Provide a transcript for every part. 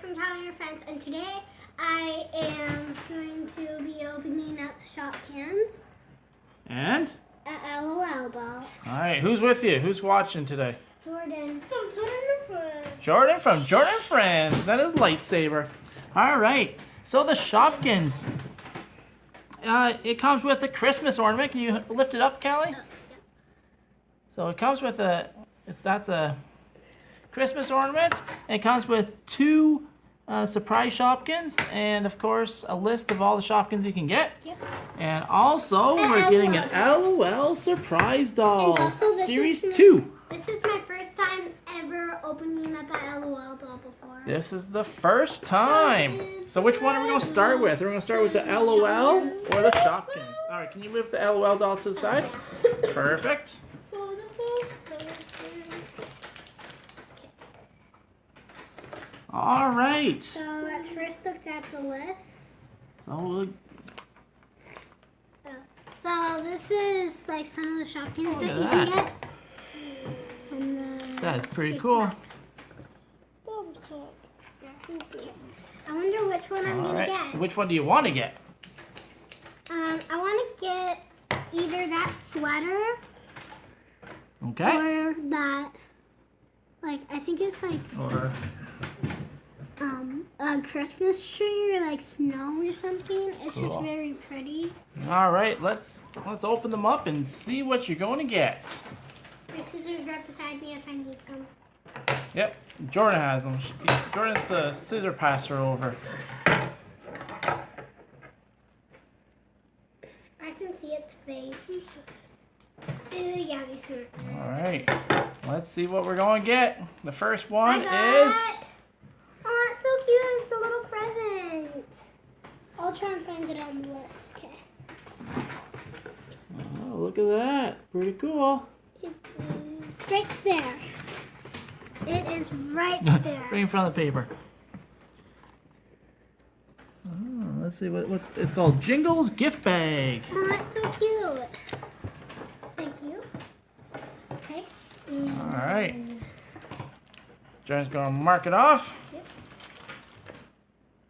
from Callie and her friends, and today I am going to be opening up Shopkins. And? A LOL doll. Alright, who's with you? Who's watching today? Jordan. From Jordan and Friends. Jordan from Jordan and Friends. That is lightsaber. Alright, so the Shopkins. It comes with a Christmas ornament. Can you lift it up, Callie? Yeah. So it comes with that's a Christmas ornament. It comes with two surprise Shopkins, and of course a list of all the Shopkins you can get. Yep. And also we're getting an LOL surprise doll. And also Series 2. This is my first time ever opening up an LOL doll before. This is the first time. So which one are we going to start with? Are we going to start with the LOL or the Shopkins? Alright, can you move the LOL doll to the side? Perfect. Alright. So let's first look at the list. So this is like some of the Shopkins that you can get. And that's pretty cool. I wonder which one I'm going to get. Which one do you want to get? I want to get either that sweater Okay. or that, like, I think it's like Or a Christmas tree or like snow or something. It's just Cool. very pretty. Alright, let's open them up and see what you're going to get. There's scissors right beside me if I need some. Yep, Jordan has them. Jordan's the scissor passer over. I can see its face. Yeah, these are. Alright, let's see what we're going to get. The first one is... Oh, that's so cute. It's a little present. I'll try and find it on the list. Okay. Oh, look at that. Pretty cool. It's right there. It is right there. Right in front of the paper. Oh, let's see what's it's called. Jingle's gift bag. Oh, that's so cute. Thank you. Okay. Alright. Jordan's going to mark it off.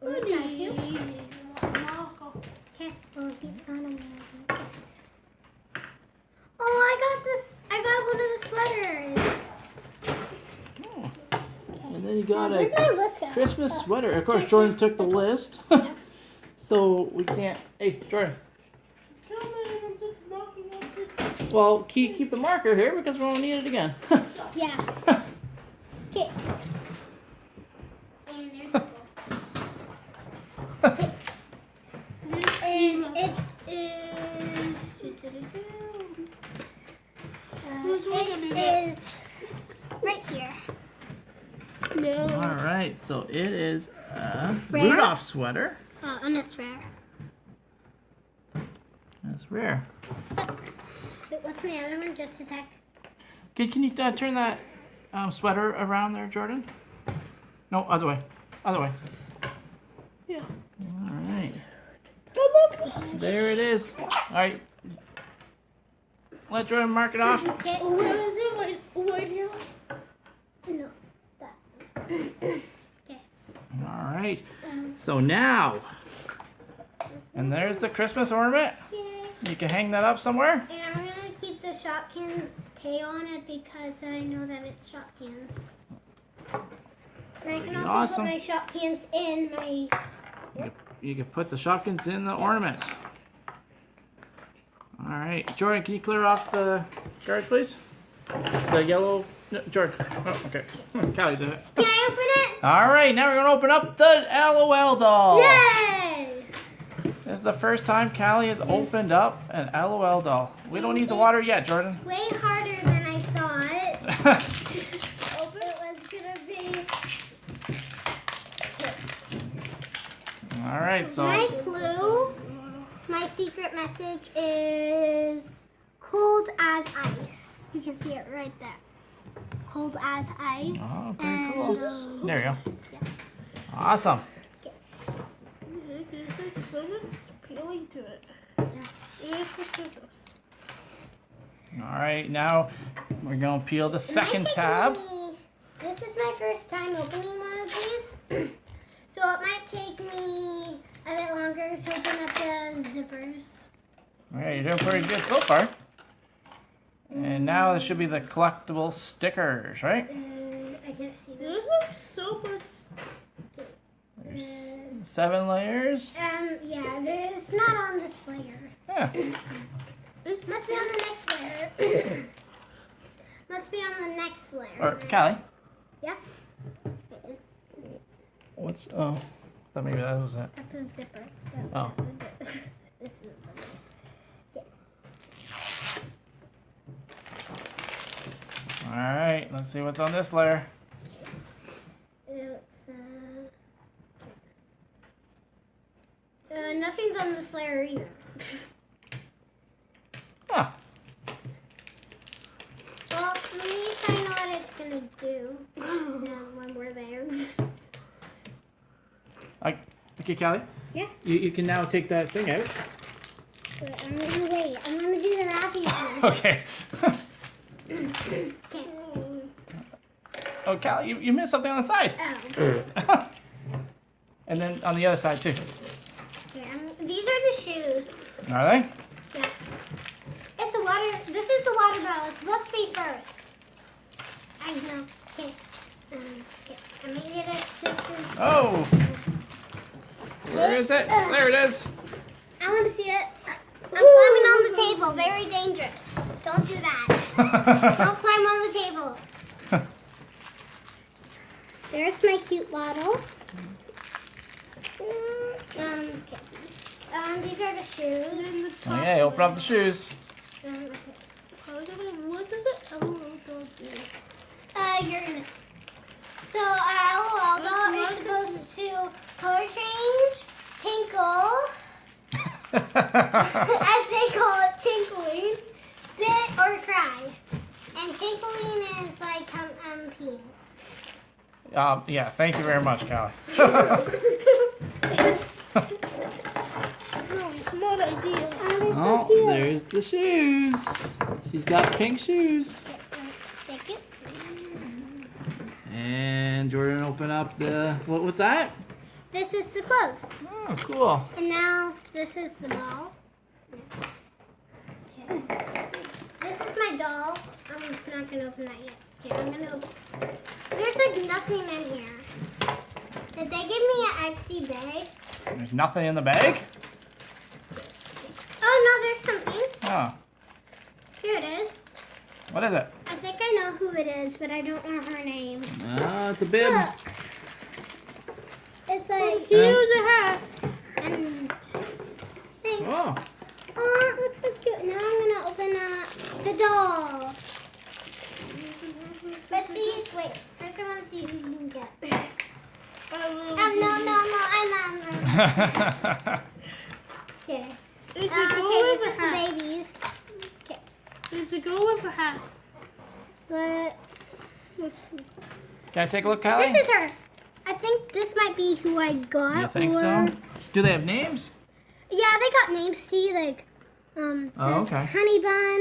I'm gonna try to. Okay. Oh, he's gonna make it. Oh, I got this. I got one of the sweaters. And then you got Where'd my list go? Christmas sweater. Of course, Jordan took the list. Yeah. So we can't... Hey, Jordan. Well, keep the marker here because we won't need it again. Yeah. Okay. And there's the book. And it is. It is right here. No. Alright, so it is a Rare? Rudolph sweater. Oh, and it's rare. That's rare. Wait, what's my other one? Just a sec. Can you turn that sweater around there, Jordan? No, other way. Other way. Yeah. Alright. There it is. Alright. Let Jordan mark it off. Okay. Where is it? Right here? No. That. Okay. Alright. So now, and there's the Christmas ornament. Yay. You can hang that up somewhere. And I'm going to keep the Shopkins tail on it because I know that it's Shopkins. And I can also Awesome. put my Shopkins in my... You can put the Shopkins in the ornament. Alright. Jordan, can you clear off the cards, please? The yellow... No, Jordan. Oh, okay. Callie did it. Can I open it? Alright, now we're going to open up the LOL doll. Yay! This is the first time Callie has opened up an LOL doll. We don't need the water yet, Jordan. Way harder than I thought it was going to be. Alright, so... My clue, my secret message is cold as ice. You can see it right there. Cold as ice. Oh, pretty and, cool. There you go. Yeah. Awesome. There's like so much peeling to it. Yeah. Here's the scissors. Alright, now we're going to peel the second tab. This is my first time opening one of these. Okay, you're doing pretty good so far. And now this should be the collectible stickers, right? I can't see them. There's like so much. There's 7 layers. Yeah, it's not on this layer. Yeah. Must be on the next layer. Must be on the next layer. Or Callie, Yeah. what's I thought maybe that was it. That's a zipper. Oh. This is a zipper. All right, let's see what's on this layer. It's nothing's on this layer either. Huh. Well, at least I know what it's gonna do when we're there. Okay, Callie. Yeah. You can now take that thing out. But I'm gonna wait. I'm gonna do the wrapping first. Okay. Okay. Oh, Callie, you missed something on the side. Oh. And then on the other side too. Okay. These are the shoes. Are they? Yeah. It's a water. This is a water bottle. It's supposed to be first. I know. Okay. Okay. I'm gonna get a scissors. Oh. Where is it? There it is. I want to see it. I'm climbing on the table. Very dangerous. Don't do that. Don't climb on the table. There's my cute bottle. Okay. These are the shoes. Okay, open up the shoes. Okay. What is it? Oh, don't do it. You're gonna. So, Aldo is supposed to color change, tinkle, as they call it, tinkling, spit, or cry. And tinkling is like peeing. Yeah, thank you very much, Callie. Really smart idea. They're so Oh, cute. there's the shoes. She's got pink shoes. Thank you. And Jordan, open up the what's that? This is the clothes. Oh, cool. And now this is the doll. Okay. This is my doll. I'm not going to open that yet. Okay, I'm going to open. There's like nothing in here. Did they give me an empty bag? There's nothing in the bag? Oh no, there's something. Oh, Here it is. what is it? I think I know who it is, but I don't know her name. Oh, it's a bib. Look. It's like Here's a hat. and thanks. Oh, Oh, it looks so cute. Now I'm gonna open the doll. Let's see. Wait. First, I want to see who you can get. Oh no, I'm. Okay. It's a Okay, girl this with is a the hat. babies. Okay. It's a girl with a hat. Let's. can I take a look, Callie? This is her. I think this might be who I got. You think or... so? Do they have names? Yeah, they got names. See, like, Oh, that's okay. Honey Bun.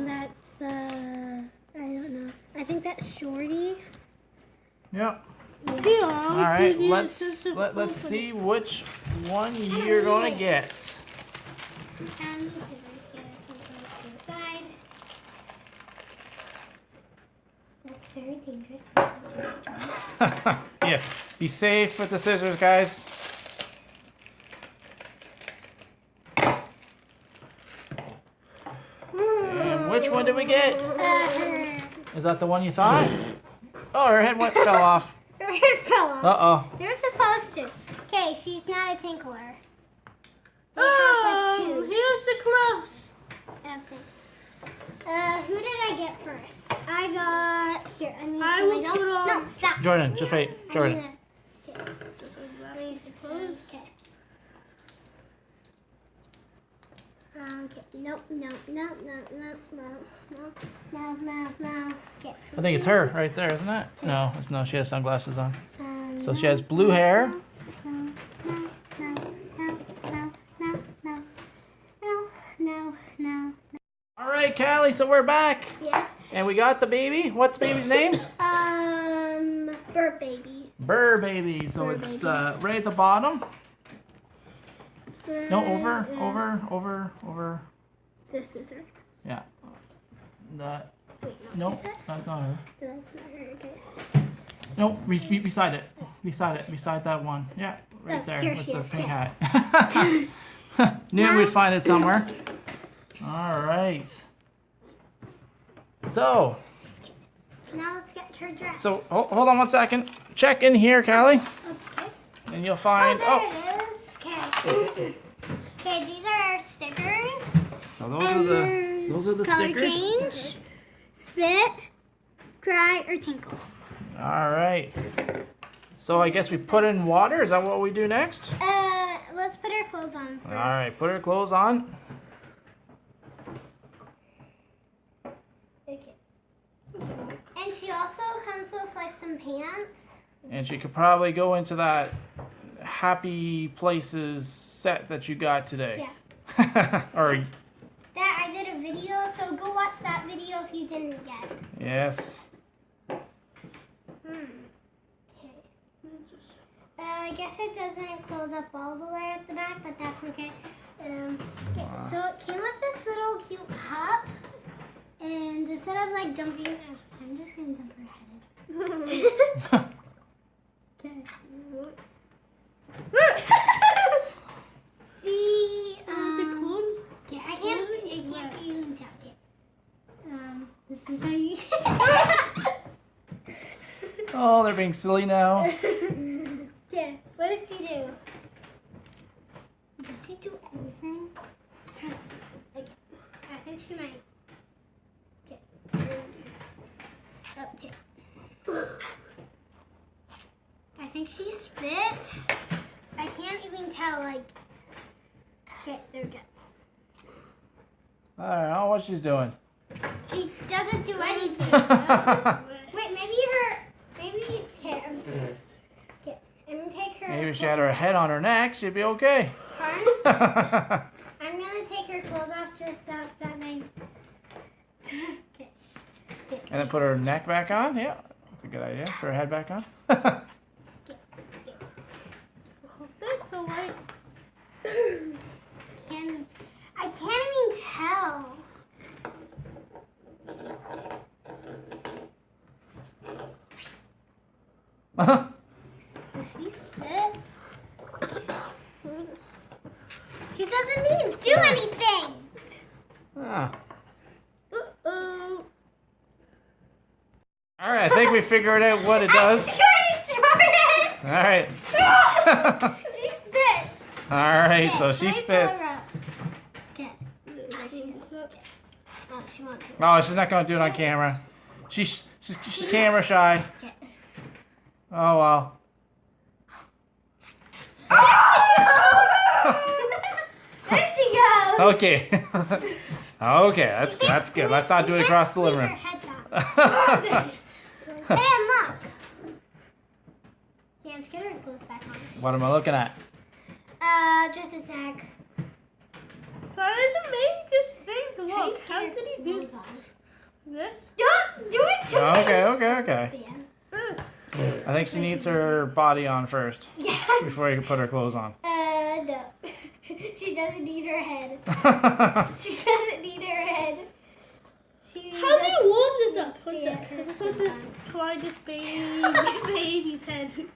That's, I don't know. I think that's Shorty. Yep. Here, All right, let's see which one you're gonna get. And the scissors. Yeah, this one goes to the side. That's very dangerous. Please don't do it. Yes, be safe with the scissors, guys. And which one did we get? Her. Is that the one you thought? Oh, her head fell off. Her hair fell off. Uh-oh. They're supposed to. Okay, she's not a tinkler. They Oh, have like two. here's the gloves. Thanks. Who did I get first? I got here. I need I some will my put doll. on- No, stop. Jordan, just wait. Jordan. Okay. Just like I that. need some clothes. Okay. Okay. Nope. No. Okay. I think it's her right there, isn't it? No, it's no. She has sunglasses on. So she has blue hair. No. All right, Callie. So we're back, Yes. and we got the baby. What's the baby's name? Bird baby. Burr baby. So it's right at the bottom. No, over. This is her. Yeah. That. Wait, No, is that? that's not her. That's not her. Okay. No, beside it. Beside that one. Yeah, right Oh, there here with she the is, pink too. hat. Knew we'd find it somewhere. All right. So, Now let's get her dress. hold on one second. Check in here, Callie, Okay. and you'll Oh, find. there it is. Okay. Okay, these are our stickers. So those are the Color stickers. change, spit, cry, or tinkle. All right. So I guess we put in water. Is that what we do next? Let's put our clothes on first. All right. Put our clothes on. Okay. And she also comes with like some pants. And she could probably go into that Happy Places set that you got today. Yeah. Or That I did a video, so go watch that video if you didn't get. yes. Okay. I guess it doesn't close up all the way at the back, but that's okay. Okay. So it came with this little cute cup, and instead of like jumping, I'm just gonna jump her head. Okay. See, The clothes. okay, I can't even tell. Okay. This is how you. Oh, they're being silly now. Yeah. What does she do? Does she do anything? Okay. I think she might. Okay. Okay. I think she spits. I can't even tell. Like. Okay. There we go. I don't know what she's doing. She doesn't do anything. Wait. Maybe. Okay. Okay. I'm gonna take her. Maybe if she had her head on her neck, she'd be okay. Pardon? I'm gonna take her clothes off just so that makes. Okay. And then put her neck back on. Yeah, that's a good idea. Put her head back on. That's alright. I can't even tell. Does she spit? She doesn't even do anything. Ah. Uh-oh. All right, I think we figured out what it does. Jordan! All right. She spit. All right, so she spits. Okay. Oh, she won't do it. Oh, she's not gonna do it on camera. She's camera shy. Okay. Oh well. There she goes. Okay. Okay, that's good. Let's not do it across the living room. Hey, and look. Yeah, let's get her clothes back on. What am I looking at? Just a sec. Trying to make this thing to look. Take How your did he do clothes this? This? Don't do it to me. Okay. Yeah. I think she needs her body on first Yeah. before you can put her clothes on. No. She doesn't need her head. She doesn't need her head. How do you warm this up? One needs sec. to I get just her want clothes to try this baby's head. You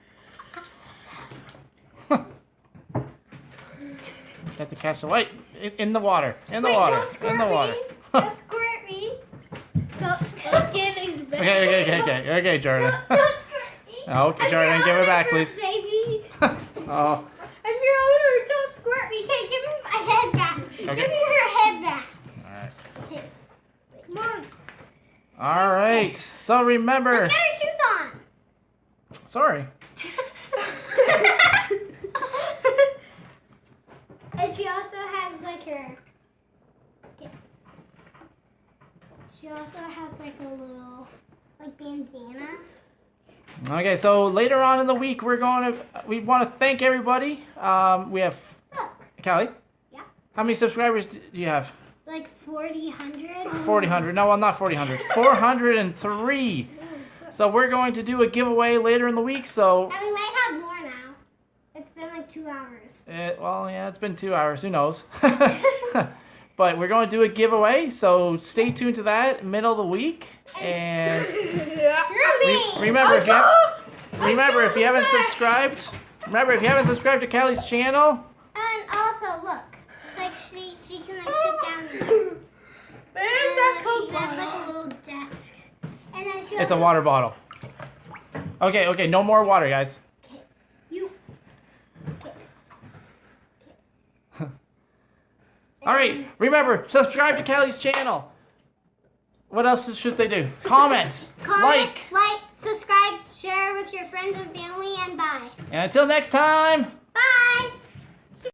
have to catch the light in the water. In the Wait, water. don't squirt In the water. me. Don't squirt me. I'm getting the best. Okay, Jordan. Don't squirt me. Okay, I'm Jordan, your give it owner, back, please. Baby. Oh, I'm your owner. Don't squirt me. Okay, give me my head back. Okay. Give me her head back. all right. Okay. Come on. All right. So remember. Let's get her shoes on. Sorry. And she also has like her. Okay. She also has like a little like bandana. Okay, so later on in the week, we want to thank everybody. We have Look. Callie. Yeah. How many subscribers do you have? Like 4,000. 4,000. No, well, not 4,000. 403. So we're going to do a giveaway later in the week. So And we might have more now. It's been like 2 hours. Well, yeah, it's been 2 hours. Who knows? But we're going to do a giveaway, so stay tuned to that middle of the week. And remember, if you haven't subscribed to Callie's channel. And also, look, it's like she can like sit down there. Where's that She Coke can have bottle? like a little desk. And then she It's a water bottle. Okay, no more water, guys. Okay, you. All right, remember, subscribe to Callie's channel. What else should they do? Comment, Comment, like, subscribe, share with your friends and family, and bye. And until next time. Bye.